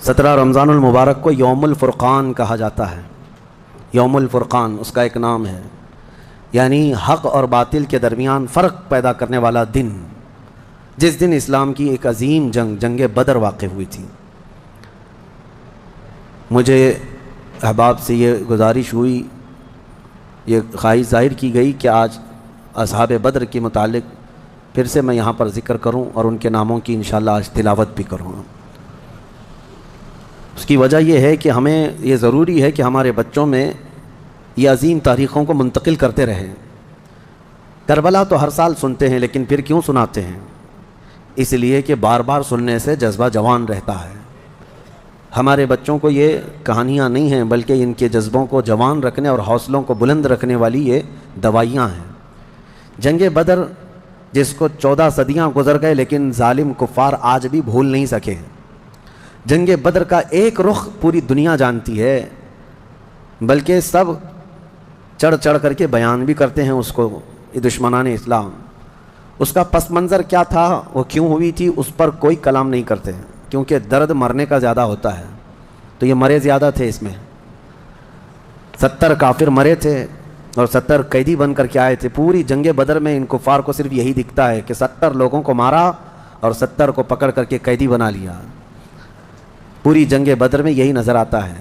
17 رمضان المبارک کو یوم الفرقان کہا جاتا ہے۔ یوم الفرقان اس کا ایک نام ہے، یعنی حق اور باطل کے درمیان فرق پیدا کرنے والا دن، جس دن اسلام کی ایک عظیم جنگ بدر واقع ہوئی تھی۔ مجھے احباب سے یہ گزارش ہوئی، یہ خواہش ظاہر کی گئی کہ آج اصحاب بدر کے متعلق پھر سے میں یہاں پر ذکر کروں اور ان کے ناموں کی انشاءاللہ آج تلاوت بھی کروں۔ اس کی وجہ یہ ہے کہ ہمیں یہ ضروری ہے کہ ہمارے بچوں میں یہ عظیم تاریخوں کو منتقل کرتے رہیں۔ کربلا تو ہر سال سنتے ہیں، لیکن پھر کیوں سناتے ہیں؟ اس لیے کہ بار بار سننے سے جذبہ جوان رہتا ہے۔ ہمارے بچوں کو یہ کہانیاں نہیں ہیں، بلکہ ان کے جذبوں کو جوان رکھنے اور حوصلوں کو بلند رکھنے والی یہ دوائیاں ہیں۔ جنگ بدر جس کو 14 صدیاں گزر گئے، لیکن ظالم کفار آج بھی بھول نہیں سکے۔ جنگ بدر کا ایک رخ پوری دنیا جانتی ہے، بلکہ سب چڑھ چڑھ کر کے بیان بھی کرتے ہیں اس کو، یہ دشمنان اسلام۔ اس کا پس منظر کیا تھا، وہ کیوں ہوئی تھی، اس پر کوئی کلام نہیں کرتے، کیونکہ درد مرنے کا زیادہ ہوتا ہے۔ تو یہ مرے زیادہ تھے، اس میں 70 کافر مرے تھے اور 70 قیدی بن کر کے آئے تھے۔ پوری جنگ بدر میں ان کفار کو صرف یہی دکھتا ہے کہ 70 لوگوں کو مارا اور 70 کو پکڑ کر کے قیدی بنا لیا۔ پوری جنگ بدر میں یہی نظر آتا ہے۔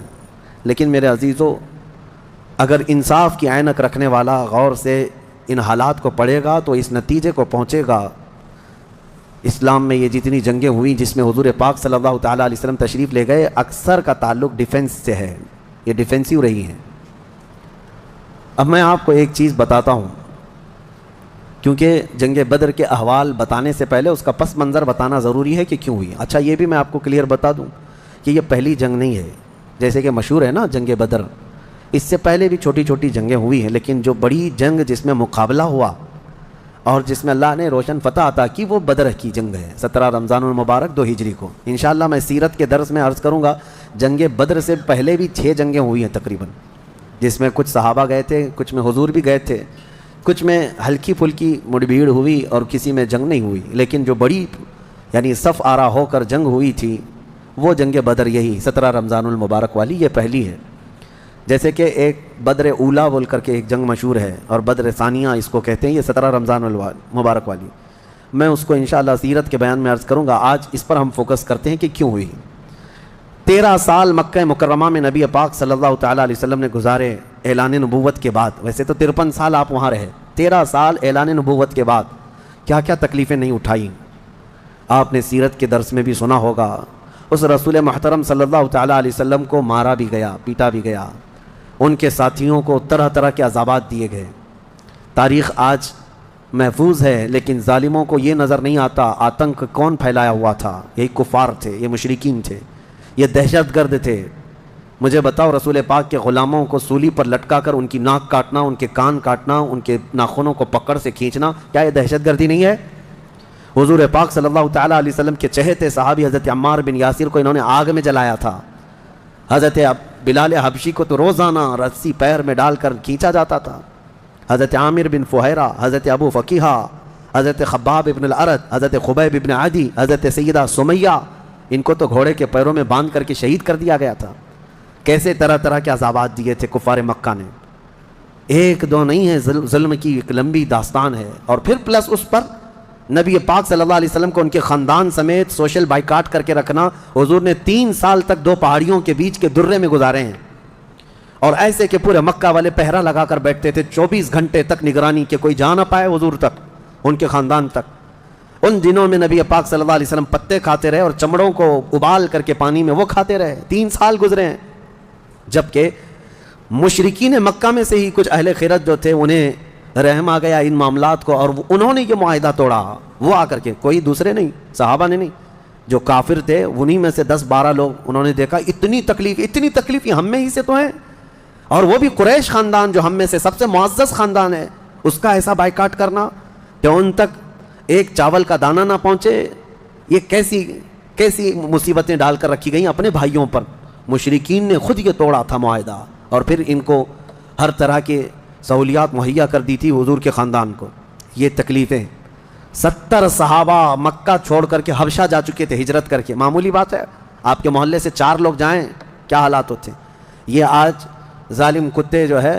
لیکن میرے عزیزو، اگر انصاف کی عینک رکھنے والا غور سے ان حالات کو پڑھے گا تو اس نتیجے کو پہنچے گا، اسلام میں یہ جتنی جنگیں ہوئیں جس میں حضور پاک صلی اللہ تعالیٰ علیہ وسلم تشریف لے گئے، اکثر کا تعلق ڈیفنس سے ہے، یہ ڈیفینسیو رہی ہیں۔ اب میں آپ کو ایک چیز بتاتا ہوں، کیونکہ جنگ بدر کے احوال بتانے سے پہلے اس کا پس منظر بتانا ضروری ہے کہ کیوں ہوئی۔ اچھا، یہ بھی میں آپ کو کلیئر بتا دوں کہ یہ پہلی جنگ نہیں ہے، جیسے کہ مشہور ہے نا جنگ بدر، اس سے پہلے بھی چھوٹی چھوٹی جنگیں ہوئی ہیں، لیکن جو بڑی جنگ جس میں مقابلہ ہوا اور جس میں اللہ نے روشن فتح عطا کی، وہ بدر کی جنگ ہے، 17 رمضان المبارک 2 ہجری کو۔ انشاءاللہ میں سیرت کے درس میں عرض کروں گا، جنگ بدر سے پہلے بھی 6 جنگیں ہوئی ہیں تقریباً، جس میں کچھ صحابہ گئے تھے، کچھ میں حضور بھی گئے تھے، کچھ میں ہلکی پھلکی مڑ بھیڑ ہوئی اور کسی میں جنگ نہیں ہوئی، لیکن جو بڑی یعنی صف آرا ہو کر جنگ ہوئی تھی وہ جنگ بدر یہی 17 رمضان المبارک والی، یہ پہلی ہے۔ جیسے کہ ایک بدر اولا بول کر کے ایک جنگ مشہور ہے، اور بدر ثانیہ اس کو کہتے ہیں، یہ 17 رمضان المبارک والی، میں اس کو انشاءاللہ سیرت کے بیان میں عرض کروں گا۔ آج اس پر ہم فوکس کرتے ہیں کہ کیوں ہوئی۔ 13 سال مکہ مکرمہ میں نبی پاک صلی اللہ تعالیٰ علیہ وسلم نے گزارے اعلان نبوت کے بعد۔ ویسے تو 53 سال آپ وہاں رہے، 13 سال اعلان نبوت کے بعد کیا کیا تکلیفیں نہیں اٹھائیں، آپ نے سیرت کے درس میں بھی سنا ہوگا۔ اس رسول محترم صلی اللہ تعالیٰ علیہ وسلم کو مارا بھی گیا، پیٹا بھی گیا، ان کے ساتھیوں کو طرح طرح کے عذابات دیے گئے۔ تاریخ آج محفوظ ہے، لیکن ظالموں کو یہ نظر نہیں آتا آتنک کون پھیلایا ہوا تھا۔ یہی کفار تھے، یہ مشرکین تھے، یہ دہشت گرد تھے۔ مجھے بتاؤ، رسول پاک کے غلاموں کو سولی پر لٹکا کر ان کی ناک کاٹنا، ان کے کان کاٹنا، ان کے ناخنوں کو پکڑ سے کھینچنا، کیا یہ دہشت گردی نہیں ہے؟ حضور پاک صلی اللہ تعالیٰ علیہ وسلم کے چہتے صحابی حضرت عمار بن یاسر کو انہوں نے آگ میں جلایا تھا۔ حضرت بلال حبشی کو تو روزانہ رسی پیر میں ڈال کر کھینچا جاتا تھا۔ حضرت عامر بن فہیرہ، حضرت ابو فقیہہ، حضرت خباب ابن الارد، حضرت خبیب ابن عدی، حضرت سیدہ سمیہ، ان کو تو گھوڑے کے پیروں میں باندھ کر کے شہید کر دیا گیا تھا۔ کیسے طرح طرح کے عذابات دیے تھے کفار مکہ نے، ایک دو نہیں ہے، ظلم کی ایک لمبی داستان ہے۔ اور پھر پلس اس پر نبی پاک صلی اللہ علیہ وسلم کو ان کے خاندان سمیت سوشل بائیکاٹ کر کے رکھنا۔ حضور نے 3 سال تک 2 پہاڑیوں کے بیچ کے درے میں گزارے ہیں، اور ایسے کہ پورے مکہ والے پہرا لگا کر بیٹھتے تھے 24 گھنٹے تک نگرانی کے، کوئی جا نہ پائے حضور تک، ان کے خاندان تک۔ ان دنوں میں نبی پاک صلی اللہ علیہ وسلم پتے کھاتے رہے اور چمڑوں کو ابال کر کے پانی میں وہ کھاتے رہے۔ 3 سال گزرے ہیں، جبکہ مشرکین مکہ میں سے ہی کچھ اہل خیرت جو تھے انہیں رحم آ گیا ان معاملات کو، اور انہوں نے یہ معاہدہ توڑا۔ وہ آ کر کے، کوئی دوسرے نہیں، صحابہ نے نہیں، جو کافر تھے انہی میں سے 10-12 لوگ، انہوں نے دیکھا اتنی تکلیف یہ ہم میں ہی سے تو ہیں، اور وہ بھی قریش خاندان جو ہم میں سے سب سے معزز خاندان ہے، اس کا ایسا بائیکاٹ کرنا کہ ان تک ایک چاول کا دانہ نہ پہنچے، یہ کیسی مصیبتیں ڈال کر رکھی گئیں اپنے بھائیوں پر۔ مشرکین نے خود یہ توڑا تھا معاہدہ، اور پھر ان کو ہر طرح کے سہولیات مہیا کر دی تھی حضور کے خاندان کو۔ یہ تکلیفیں، 70 صحابہ مکہ چھوڑ کر کے حبشہ جا چکے تھے ہجرت کر کے، معمولی بات ہے؟ آپ کے محلے سے 4 لوگ جائیں کیا حالات ہوتے ہیں. یہ آج ظالم کتے جو ہے